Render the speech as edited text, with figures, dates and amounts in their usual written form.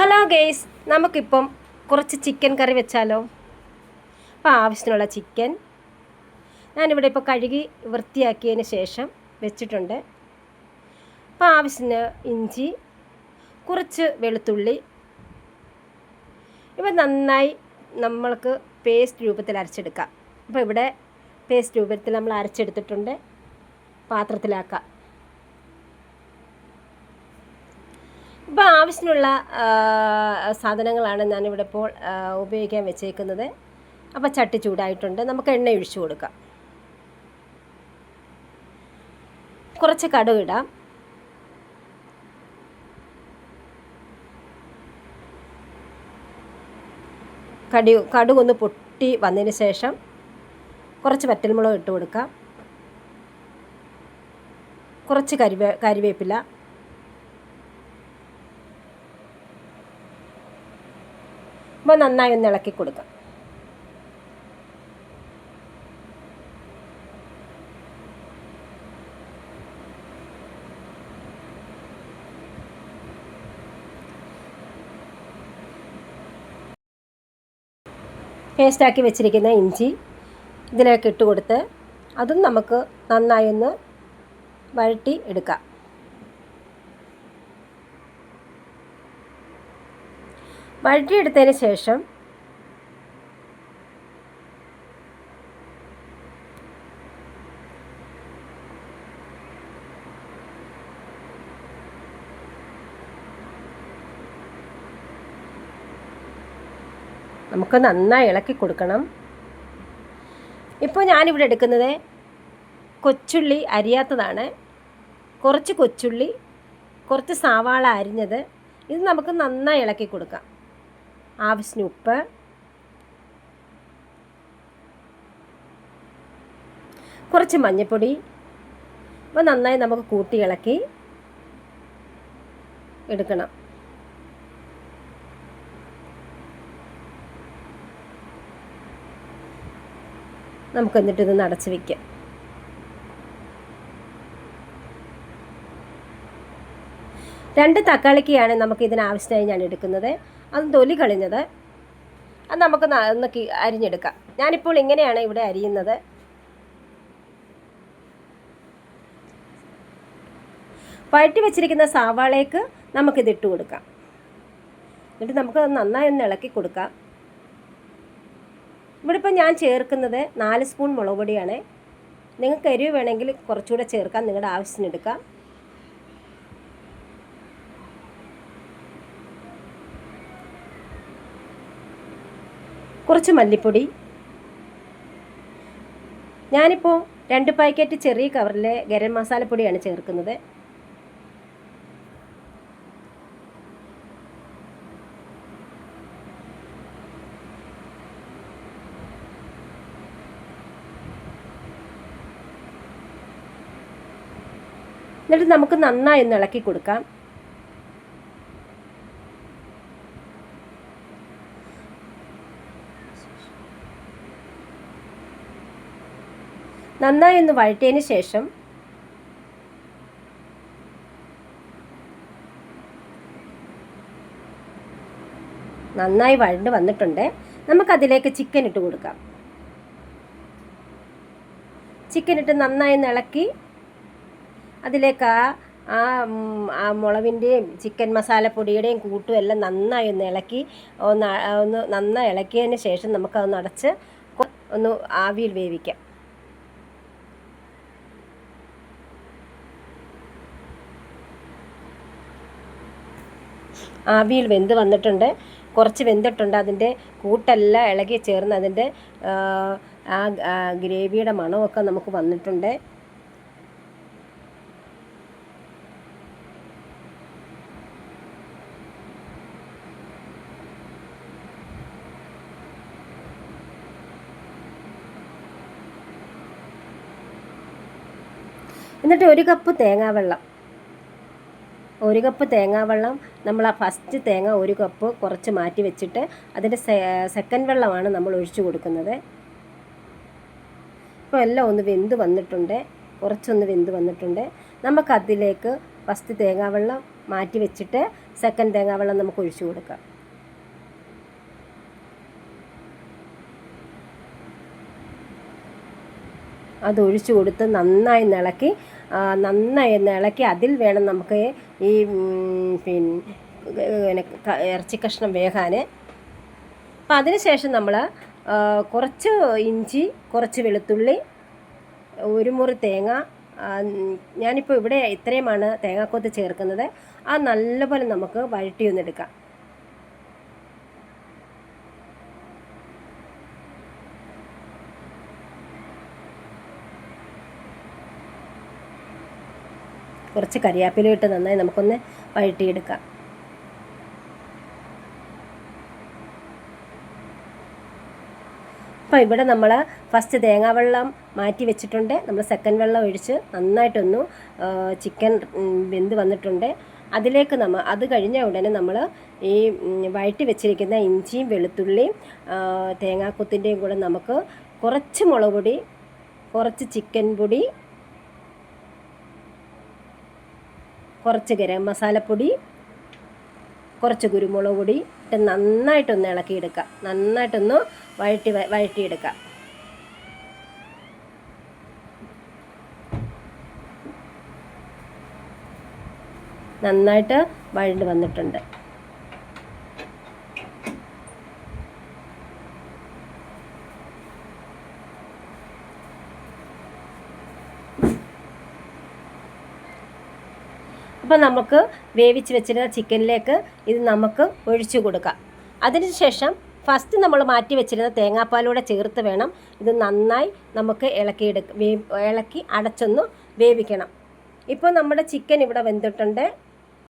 Hello guys, നമുക്കിപ്പം കുറച്ച് chicken കറി വെച്ചാലോ? അപ്പോൾ ആവശ്യത്തിനുള്ള ചിക്കൻ ഞാനിവിടെ ഇപ്പോൾ കഴുകി വൃത്തിയാക്കിയതിന് ശേഷം വെച്ചിട്ടുണ്ട്. അപ്പോൾ ആവശ്യത്തിന് ഇഞ്ചി, കുറച്ച് വെളുത്തുള്ളി ഇവ നന്നായി നമ്മൾക്ക് പേസ്റ്റ് രൂപത്തിൽ അരച്ചെടുക്കാം. അപ്പോൾ ഇവിടെ പേസ്റ്റ് രൂപത്തിൽ നമ്മൾ അരച്ചെടുത്തിട്ടുണ്ട്. പാത്രത്തിലാക്കാം. ഇപ്പോൾ ആവശ്യത്തിനുള്ള സാധനങ്ങളാണ് ഞാനിവിടെ ഇപ്പോൾ ഉപയോഗിക്കാൻ വെച്ചേക്കുന്നത്. അപ്പോൾ ചട്ടി ചൂടായിട്ടുണ്ട്. നമുക്ക് എണ്ണ ഒഴിച്ചു കൊടുക്കാം. കുറച്ച് കടുക് ഇടാം. കടുകൊന്ന് പൊട്ടി വന്നതിന് ശേഷം കുറച്ച് വറ്റൽമുളക് ഇട്ട് കൊടുക്കാം. കുറച്ച് കരിവേപ്പില, അപ്പോൾ നന്നായി ഒന്ന് ഇളക്കി കൊടുക്കാം. പേസ്റ്റാക്കി വെച്ചിരിക്കുന്ന ഇഞ്ചി ഇതിലേക്ക് ഇട്ട് കൊടുത്ത് അതും നമുക്ക് നന്നായി ഒന്ന് വഴറ്റി എടുക്കാം. വഴറ്റിയെടുത്തതിന് ശേഷം നമുക്ക് നന്നായി ഇളക്കി കൊടുക്കണം. ഇപ്പോൾ ഞാനിവിടെ എടുക്കുന്നത് കൊച്ചുള്ളി അരിയാത്തതാണ്. കുറച്ച് കൊച്ചുള്ളി, കുറച്ച് സവാള അരിഞ്ഞത്, ഇത് നമുക്ക് നന്നായി ഇളക്കി കൊടുക്കാം. ആവശ്യത്തിന് ഉപ്പ്, കുറച്ച് മഞ്ഞൾപ്പൊടി, അപ്പോൾ നന്നായി നമുക്ക് കൂട്ടി ഇളക്കി എടുക്കണം. നമുക്ക് എന്നിട്ട് ഇതൊന്ന് അടച്ച് വയ്ക്കാം. രണ്ട് തക്കാളിക്കാണ് നമുക്ക് ഇതിനാവശ്യമായി ഞാൻ എടുക്കുന്നത്. അത് തൊലി കളഞ്ഞത്, അത് നമുക്ക് ഒന്ന് അരിഞ്ഞെടുക്കാം. ഞാനിപ്പോൾ ഇങ്ങനെയാണ് ഇവിടെ അരിയുന്നത്. വഴറ്റി വെച്ചിരിക്കുന്ന സവാളയ്ക്ക് നമുക്കിതിട്ട് കൊടുക്കാം. എന്നിട്ട് നമുക്ക് നന്നായി ഒന്ന് ഇളക്കി കൊടുക്കാം. ഇവിടെ ഇപ്പോൾ ഞാൻ ചേർക്കുന്നത് 4 സ്പൂൺ മുളക് പൊടിയാണ്. നിങ്ങൾക്ക് എരിവ് വേണമെങ്കിൽ കുറച്ചുകൂടെ ചേർക്കാം, നിങ്ങളുടെ ആവശ്യത്തിന് എടുക്കാം. കുറച്ച് മല്ലിപ്പൊടി. ഞാനിപ്പോൾ 2 പാക്കറ്റ് ചെറിയ കവറിലെ ഗരം മസാലപ്പൊടിയാണ് ചേർക്കുന്നത്. എന്നിട്ട് നമുക്ക് നന്നായി ഒന്ന് ഇളക്കി കൊടുക്കാം. നന്നായി ഒന്ന് വഴറ്റിയതിന് ശേഷം നന്നായി വഴണ്ട് വന്നിട്ടുണ്ട്. നമുക്കതിലേക്ക് ചിക്കൻ ഇട്ട് കൊടുക്കാം. ചിക്കൻ ഇട്ട് നന്നായി ഒന്ന് ഇളക്കി അതിലേക്ക് ആ മുളകിൻ്റെയും ചിക്കൻ മസാലപ്പൊടിയുടെയും കൂട്ടും എല്ലാം നന്നായി ഒന്ന് ഇളക്കി ഒന്ന് നന്നായി ഇളക്കിയതിന് ശേഷം നമുക്കതൊന്ന് അടച്ച് ഒന്ന് ആവിയിൽ വേവിക്കാം. ആവിയിൽ വെന്ത് വന്നിട്ടുണ്ട്. കുറച്ച് വെന്തിട്ടുണ്ട്. അതിൻ്റെ കൂട്ടെല്ലാം ഇളകി ചേർന്ന് അതിൻ്റെ ആ ഗ്രേവിയുടെ മണമൊക്കെ നമുക്ക് വന്നിട്ടുണ്ട്. എന്നിട്ട് 1 കപ്പ് തേങ്ങാവെള്ളം, 1 കപ്പ് തേങ്ങാവെള്ളം നമ്മൾ ആ ഫസ്റ്റ് തേങ്ങ 1 കപ്പ് കുറച്ച് മാറ്റി വെച്ചിട്ട് അതിൻ്റെ സെക്കൻഡ് വെള്ളമാണ് നമ്മൾ ഒഴിച്ചു കൊടുക്കുന്നത്. ഇപ്പോൾ എല്ലാം ഒന്ന് വെന്ത് വന്നിട്ടുണ്ട്. കുറച്ചൊന്ന് വെന്ത് വന്നിട്ടുണ്ട്. നമുക്കതിലേക്ക് ഫസ്റ്റ് തേങ്ങാവെള്ളം മാറ്റി വെച്ചിട്ട് സെക്കൻഡ് തേങ്ങാവെള്ളം നമുക്ക് ഒഴിച്ചു കൊടുക്കാം. അത് ഒഴിച്ചു കൊടുത്ത് നന്നായി ഇളക്കി അതിൽ വേണം നമുക്ക് ഈ പിന്നെ ഇറച്ചി കഷ്ണം വേകാൻ. അപ്പം അതിന് ശേഷം നമ്മൾ കുറച്ച് ഇഞ്ചി, കുറച്ച് വെളുത്തുള്ളി, ഒരു മുറി തേങ്ങ, ഞാനിപ്പോൾ ഇവിടെ ഇത്രയുമാണ് തേങ്ങാക്കൊത്ത് ചേർക്കുന്നത്. അത് നല്ലപോലെ നമുക്ക് വഴറ്റിയൊന്നെടുക്കാം. കുറച്ച് കരിയാപ്പില ഇട്ട് നന്നായി നമുക്കൊന്ന് വഴറ്റിയെടുക്കാം. അപ്പോൾ ഇവിടെ നമ്മൾ ഫസ്റ്റ് തേങ്ങാവെള്ളം മാറ്റി വെച്ചിട്ടുണ്ട്. നമ്മൾ സെക്കൻഡ് വെള്ളം ഒഴിച്ച് നന്നായിട്ടൊന്ന് ചിക്കൻ വെന്ത് വന്നിട്ടുണ്ട്. അതിലേക്ക് അത് കഴിഞ്ഞ ഉടനെ നമ്മൾ ഈ വഴറ്റി വെച്ചിരിക്കുന്ന ഇഞ്ചിയും വെളുത്തുള്ളിയും തേങ്ങാക്കൊത്തിൻ്റെയും കൂടെ നമുക്ക് കുറച്ച് മുളക് പൊടി, കുറച്ച് ചിക്കൻ പൊടി, കുറച്ച് ഗരം മസാലപ്പൊടി, കുറച്ച് കുരുമുളക് പൊടി ഇട്ട് നന്നായിട്ടൊന്ന് ഇളക്കിയെടുക്കാം. നന്നായിട്ടൊന്ന് വഴറ്റിയെടുക്കാം. നന്നായിട്ട് വഴണ്ട് വന്നിട്ടുണ്ട്. അപ്പോൾ നമുക്ക് വേവിച്ച് വെച്ചിരുന്ന ചിക്കനിലേക്ക് ഇത് നമുക്ക് ഒഴിച്ചു കൊടുക്കാം. അതിനുശേഷം ഫസ്റ്റ് നമ്മൾ മാറ്റി വെച്ചിരുന്ന തേങ്ങാപ്പാലൂടെ ചേർത്ത് വേണം ഇത് നന്നായി നമുക്ക് ഇളക്കി അടച്ചൊന്ന് വേവിക്കണം. ഇപ്പോൾ നമ്മുടെ ചിക്കൻ ഇവിടെ വെന്തിട്ടുണ്ട്.